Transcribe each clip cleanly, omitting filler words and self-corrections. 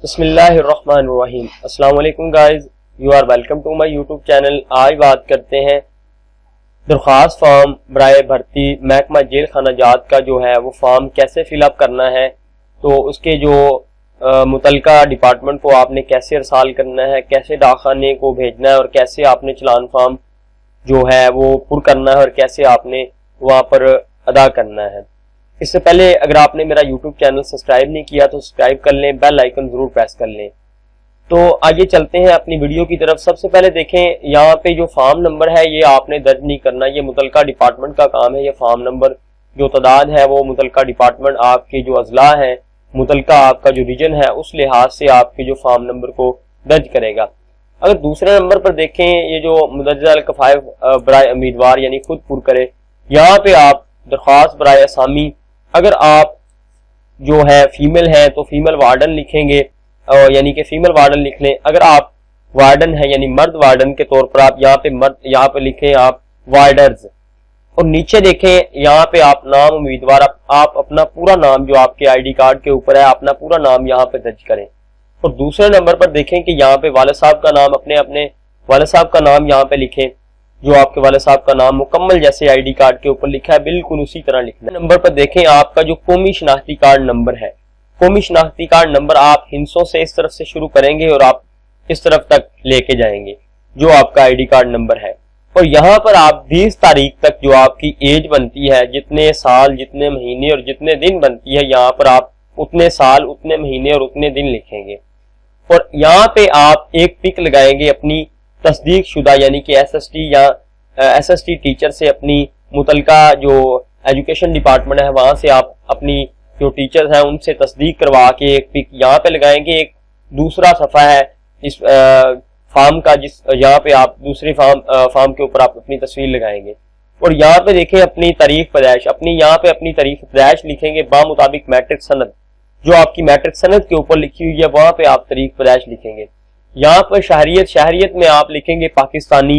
بسم اللہ الرحمن الرحیم۔ السلام علیکم guys, you are welcome to my YouTube channel. آج بات کرتے ہیں درخواست فارم برائے بھرتی محکمہ جیل خانہ جات کا جو ہے وہ فارم کیسے فل اپ کرنا ہے، تو اس کے جو متعلقہ ڈپارٹمنٹ کو آپ نے کیسے ارسال کرنا ہے، کیسے ڈاکخانے کو بھیجنا ہے، اور کیسے آپ نے چلان فارم جو ہے وہ پر کرنا ہے، اور کیسے آپ نے وہاں پر ادا کرنا ہے۔ اس سے پہلے اگر آپ نے میرا یوٹیوب چینل سبسکرائب نہیں کیا تو سبسکرائب کر لیں، بیل آئیکن ضرور پریس کر لیں۔ تو آگے چلتے ہیں اپنی ویڈیو کی طرف۔ سب سے پہلے دیکھیں یہاں پہ جو فارم نمبر ہے یہ آپ نے درج نہیں کرنا، یہ متعلقہ ڈپارٹمنٹ کا کام ہے۔ یہ فارم نمبر جو تعداد ہے وہ متعلقہ ڈپارٹمنٹ آپ کے جو اضلاع ہیں، متعلقہ آپ کا جو ریجن ہے اس لحاظ سے آپ کے جو فارم نمبر کو درج کرے گا۔ اگر دوسرے نمبر پر دیکھیں یہ جو مدرجہ الکفائف برائے امیدوار یعنی خود پر کرے، یہاں پہ آپ درخواست برائے اسامی، اگر آپ جو ہے فیمیل ہیں تو فیمیل وارڈن لکھیں گے، یعنی کہ فیمیل وارڈن لکھ لیں۔ اگر آپ وارڈن ہیں یعنی مرد وارڈن کے طور پر آپ یہاں پہ لکھیں آپ وارڈرز، اور نیچے دیکھیں یہاں پہ آپ نام امیدوار آپ اپنا پورا نام جو آپ کے آئی ڈی کارڈ کے اوپر ہے اپنا پورا نام یہاں پہ درج کریں۔ اور دوسرے نمبر پر دیکھیں کہ یہاں پہ والد صاحب کا نام اپنے والد صاحب کا نام یہاں پہ لکھیں، جو آپ کے والد صاحب کا نام مکمل جیسے آئی ڈی کارڈ کے اوپر لکھا ہے بالکل اسی طرح لکھنا ہے۔ نمبر پر دیکھیں آپ کا جو قومی شناختی کارڈ نمبر ہے، قومی شناختی کارڈ نمبر آپ ہندسوں سے اس طرف سے شروع کریں گے اور آپ اس طرف تک لے کے جائیں گے جو آپ کا آئی ڈی کارڈ نمبر ہے، اور یہاں پر آپ 20 تاریخ تک جو آپ کی ایج بنتی ہے، جتنے سال جتنے مہینے اور جتنے دن بنتی ہے، یہاں پر آپ اتنے سال اتنے مہینے اور اتنے دن لکھیں گے۔ اور یہاں پہ آپ ایک ٹک لگائیں گے اپنی تصدیق شدہ یعنی کہ ایس ایس ٹی یا ایس ایس ٹی ٹیچر سے، اپنی متعلقہ جو ایجوکیشن ڈپارٹمنٹ ہے وہاں سے آپ اپنی جو ٹیچرز ہیں ان سے تصدیق کروا کے ایک پک یہاں پہ لگائیں گے۔ ایک دوسرا صفحہ ہے اس فارم کا، جس یہاں پہ آپ دوسری فارم کے اوپر آپ اپنی تصویر لگائیں گے، اور یہاں پہ دیکھیں اپنی تاریخ پیدائش، یہاں پہ اپنی تاریخ پیدائش لکھیں گے با مطابق میٹرک سند، جو آپ کی میٹرک سند کے اوپر لکھی ہوئی ہے وہاں پہ آپ تاریخ پیدائش لکھیں گے۔ یہاں پر شہریت میں آپ لکھیں گے پاکستانی،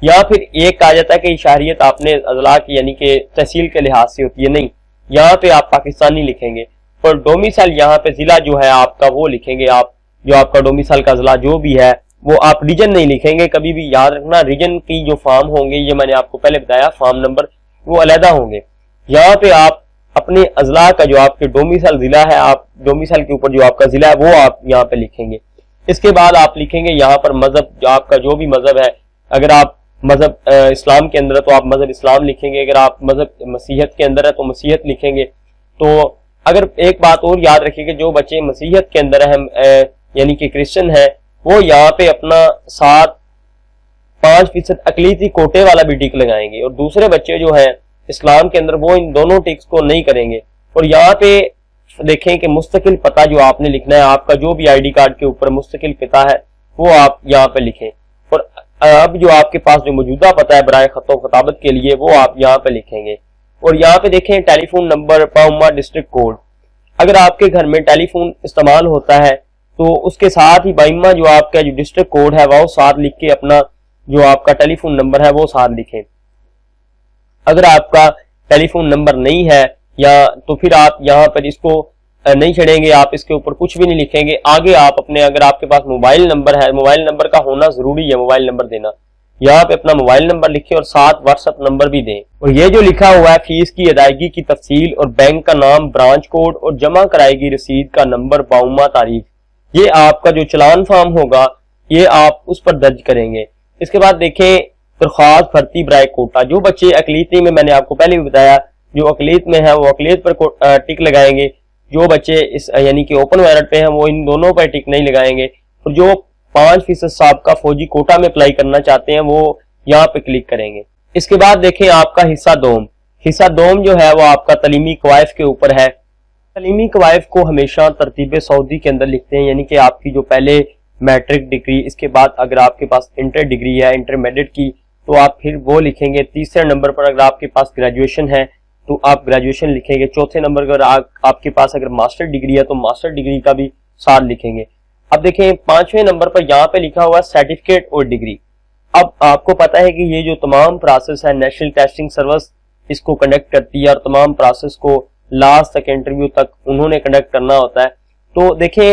یا پھر ایک کہا جاتا ہے کہ شہریت آپ نے اضلاع کی یعنی کہ تحصیل کے لحاظ سے ہوتی ہے، نہیں، یہاں پہ آپ پاکستانی لکھیں گے۔ اور ڈومیسائل یہاں پہ ضلع جو ہے آپ کا وہ لکھیں گے، آپ جو آپ کا ڈومیسائل کا ضلع جو بھی ہے وہ آپ ریجن نہیں لکھیں گے، کبھی بھی یاد رکھنا ریجن کی جو فارم ہوں گے، یہ میں نے آپ کو پہلے بتایا فارم نمبر وہ علیحدہ ہوں گے۔ یہاں پہ آپ اپنے اضلاع کا جو آپ کے ڈومیسائل ضلع ہے، آپ ڈومیسائل کے اوپر جو آپ کا ضلع ہے وہ آپ یہاں پہ لکھیں گے۔ اس کے بعد آپ لکھیں گے یہاں پر مذہب، جو آپ کا جو بھی مذہب ہے، اگر آپ مذہب اسلام کے اندر ہے تو آپ مذہب اسلام لکھیں گے، اگر آپ مذہب مسیحیت کے اندر ہے تو مسیحیت لکھیں گے۔ تو اگر ایک بات اور یاد رکھیے کہ جو بچے مسیحیت کے اندر ہیں یعنی کہ کرسچن ہیں، وہ یہاں پہ اپنا 5% اقلیتی کوٹے والا بھی ٹک لگائیں گے، اور دوسرے بچے جو ہیں اسلام کے اندر وہ ان دونوں ٹکس کو نہیں کریں گے۔ اور یہاں پہ دیکھیں کہ مستقل پتہ جو آپ نے لکھنا ہے، آپ کا جو بھی آئی ڈی کارڈ کے اوپر مستقل پتہ ہے وہ آپ یہاں پہ لکھیں، اور اب جو آپ کے پاس جو موجودہ پتہ ہے برائے خط و خطابت کے لیے وہ آپ یہاں پہ لکھیں گے۔ اور یہاں پہ دیکھیں ٹیلی فون نمبر پاؤما ڈسٹرکٹ کوڈ، اگر آپ کے گھر میں ٹیلی فون استعمال ہوتا ہے تو اس کے ساتھ ہی بائما جو آپ کا جو ڈسٹرکٹ کوڈ ہے وہ ساتھ لکھ کے اپنا جو آپ کا ٹیلی فون نمبر ہے وہ ساتھ لکھیں۔ اگر آپ کا ٹیلی فون نمبر نہیں ہے یا تو پھر آپ یہاں پر اس کو نہیں چھڑیں گے، آپ اس کے اوپر کچھ بھی نہیں لکھیں گے۔ آگے آپ اپنے اگر آپ کے پاس موبائل نمبر ہے، موبائل نمبر کا ہونا ضروری ہے، موبائل نمبر دینا، یہاں پہ اپنا موبائل نمبر لکھیں اور ساتھ واٹس ایپ نمبر بھی دیں۔ اور یہ جو لکھا ہوا ہے فیس کی ادائیگی کی تفصیل اور بینک کا نام، برانچ کوڈ اور جمع کرائے گی رسید کا نمبر باؤما تاریخ، یہ آپ کا جو چلان فارم ہوگا یہ آپ اس پر درج کریں گے۔ اس کے بعد دیکھیں درخواست بھرتی برائے کوٹا، جو بچے اقلیتی میں نے آپ کو پہلے بھی بتایا جو اقلیت میں ہے وہ اقلیت پر ٹک لگائیں گے، جو بچے اس یعنی کہ اوپن میرٹ پہ ہیں وہ ان دونوں پر ٹک نہیں لگائیں گے، اور جو 5% سابقہ فوجی کوٹا میں اپلائی کرنا چاہتے ہیں وہ یہاں پہ کلک کریں گے۔ اس کے بعد دیکھیں آپ کا حصہ دوم، حصہ دوم جو ہے وہ آپ کا تعلیمی قوائف کے اوپر ہے۔ تعلیمی قوائف کو ہمیشہ ترتیب سعودی کے اندر لکھتے ہیں، یعنی کہ آپ کی جو پہلے میٹرک ڈگری، اس کے بعد اگر آپ کے پاس انٹر ڈگری ہے انٹرمیڈیٹ کی تو آپ پھر وہ لکھیں گے۔ تیسرے نمبر پر اگر آپ کے پاس گریجویشن ہے تو آپ گریجویشن لکھیں گے۔ چوتھے نمبر پر آپ کے پاس اگر ماسٹر ڈگری ہے تو ماسٹر ڈگری کا بھی ساتھ لکھیں گے۔ اب دیکھیں 5ویں نمبر پر یہاں پہ لکھا ہوا ہے سرٹیفکیٹ اور ڈگری۔ اب آپ کو پتا ہے کہ یہ جو تمام پروسیس ہے نیشنل ٹیسٹنگ سروس اس کو کنڈکٹ کرتی ہے، اور تمام پروسیس کو لاسٹ تک انٹرویو تک انہوں نے کنڈکٹ کرنا ہوتا ہے۔ تو دیکھیں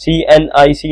CNIC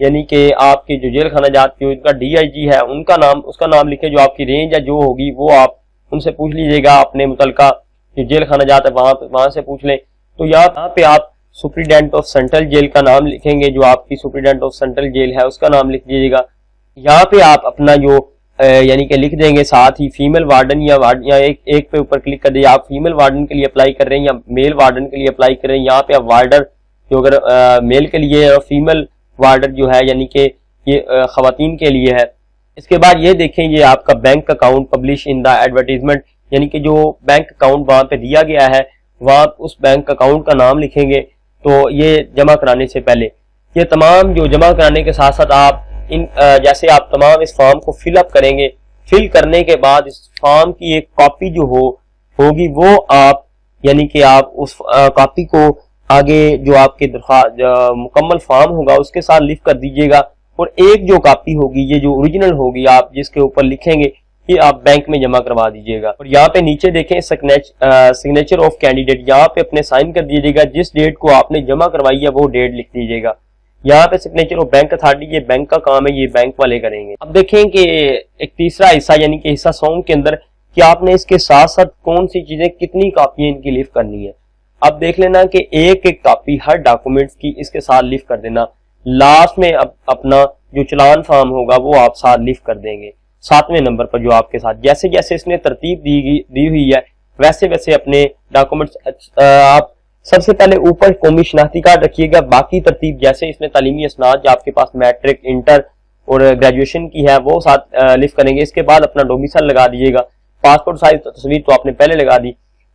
یعنی کہ آپ کے جو جیل خانہ جات کی ان کا DIG ہے ان کا نام، اس کا نام لکھیں، جو آپ کی رینج یا جو ہوگی وہ آپ ان سے پوچھ لیجئے گا، اپنے متعلقہ جو جیل خانہ جات ہے وہاں سے پوچھ لیں۔ تو یہاں پہ آپ سپریڈنٹ آف سینٹرل جیل کا نام لکھیں گے، جو آپ کی سپریڈنٹ آف سینٹرل جیل ہے اس کا نام لکھ دیجیے گا۔ یہاں پہ آپ اپنا جو یعنی کہ لکھ دیں گے، ساتھ ہی فیمیل وارڈن یا ایک پہ اوپر کلک کر دیں، آپ فیمیل وارڈن کے لیے اپلائی کر رہے ہیں یا میل وارڈن کے لیے اپلائی کر رہے ہیں۔ یہاں پہ آپ وارڈر جو اگر میل کے لیے اور فیمیل وارڈر جو ہے یعنی کہ یہ خواتین کے لیے ہے۔ اس کے بعد یہ دیکھیں یہ آپ کا bank account publish in the advertisement, یعنی کہ جو بینک اکاؤنٹ وہاں پہ دیا گیا ہے وہاں اس بینک اکاؤنٹ کا نام لکھیں گے۔ تو یہ جمع کرانے سے پہلے یہ تمام جو جمع کرانے کے ساتھ ساتھ آپ جیسے آپ تمام اس فارم کو فل اپ کریں گے، فل کرنے کے بعد اس فارم کی ایک کاپی جو ہوگی وہ آپ یعنی کہ آپ اس کاپی کو آگے جو آپ کے درخواست مکمل فارم ہوگا اس کے ساتھ لکھ کر دیجیے گا، اور ایک جو کاپی ہوگی یہ جو اوریجنل ہوگی آپ جس کے اوپر لکھیں گے یہ آپ بینک میں جمع کروا دیجیے گا۔ اور یہاں پہ نیچے دیکھیں سگنیچر آف کینڈیڈیٹ، یہاں پہ اپنے سائن کر دیجیے گا، جس ڈیٹ کو آپ نے جمع کروائی ہے وہ ڈیٹ لکھ دیجیے گا۔ یہاں پہ سگنیچر آف بینک اتھارٹی، یہ بینک کا کام ہے، یہ بینک والے کریں گے۔ اب دیکھیں کہ ایک تیسرا حصہ یعنی کہ حصہ سونگ کے اندر کہ آپ نے اس کے ساتھ ساتھ کون سی چیزیں کتنی کاپیاں ان کی لکھ کرنی ہے۔ اب دیکھ لینا کہ ایک کاپی ہر ڈاکومنٹس کی اس کے ساتھ لکھ کر دینا۔ لاسٹ میں اپنا جو چلان فارم ہوگا وہ آپ ساتھ لکھ کر دیں گے 7ویں نمبر پر، جو آپ کے ساتھ جیسے جیسے اس نے ترتیب دی ہوئی ہے ویسے ویسے اپنے ڈاکومنٹس آپ سب سے پہلے اوپر قومی شناختی کارڈ رکھیے گا، باقی ترتیب جیسے اس نے تعلیمی اسناد جو آپ کے پاس میٹرک، انٹر اور گریجویشن کی ہے وہ ساتھ لکھ کریں گے۔ اس کے بعد اپنا ڈومیسائل لگا دیجیے گا، پاسپورٹ سائز تصویر تو آپ نے پہلے لگا دی،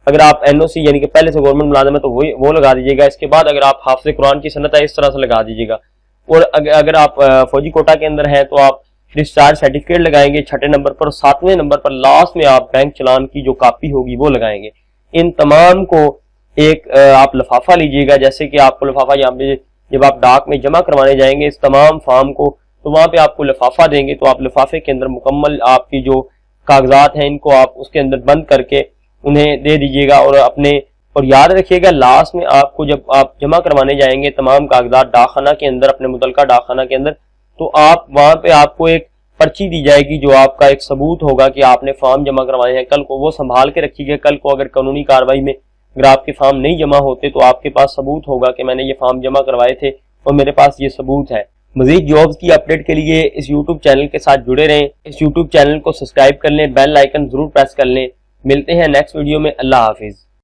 اگر آپ NOC یعنی کہ پہلے سے گورنمنٹ ملازم ہے تو وہ لگا دیجیے گا۔ اس کے بعد اگر آپ حافظ قرآن کی سنت ہے اس طرح سے لگا دیجیے گا، اور اگر آپ فوجی کوٹا کے اندر ہیں تو آپ ڈسچارج سرٹیفکیٹ لگائیں گے 6 نمبر پر، 7ویں نمبر پر لاسٹ میں آپ بینک چلان کی جو کاپی ہوگی وہ لگائیں گے۔ ان تمام کو ایک آپ لفافہ لیجئے گا، جیسے کہ آپ کو لفافہ یہاں پہ جب آپ ڈاک میں جمع کروانے جائیں گے اس تمام فارم کو تو وہاں پہ آپ کو لفافہ دیں گے، تو آپ لفافے کے اندر مکمل آپ کی جو کاغذات ہیں ان کو آپ اس کے اندر بند کر کے انہیں دے دیجئے گا، اور یاد رکھیے گا لاسٹ میں آپ کو جب آپ جمع کروانے جائیں گے تمام کاغذات ڈاک خانہ کے اندر، اپنے متعلقہ ڈاک خانہ کے اندر، تو آپ وہاں پہ آپ کو ایک پرچی دی جائے گی جو آپ کا ایک ثبوت ہوگا کہ آپ نے فارم جمع کروائے ہیں۔ کل کو وہ سنبھال کے رکھیے گا، کل کو اگر قانونی کارروائی میں اگر آپ کے فارم نہیں جمع ہوتے تو آپ کے پاس ثبوت ہوگا کہ میں نے یہ فارم جمع کروائے تھے اور میرے پاس یہ ثبوت ہے۔ مزید جابز کی اپڈیٹ کے لیے اس YouTube چینل کے ساتھ جڑے رہیں، اس YouTube چینل کو سبسکرائب کر لیں، بیل آئیکن ضرور پریس کر لیں۔ ملتے ہیں نیکسٹ ویڈیو میں، اللہ حافظ۔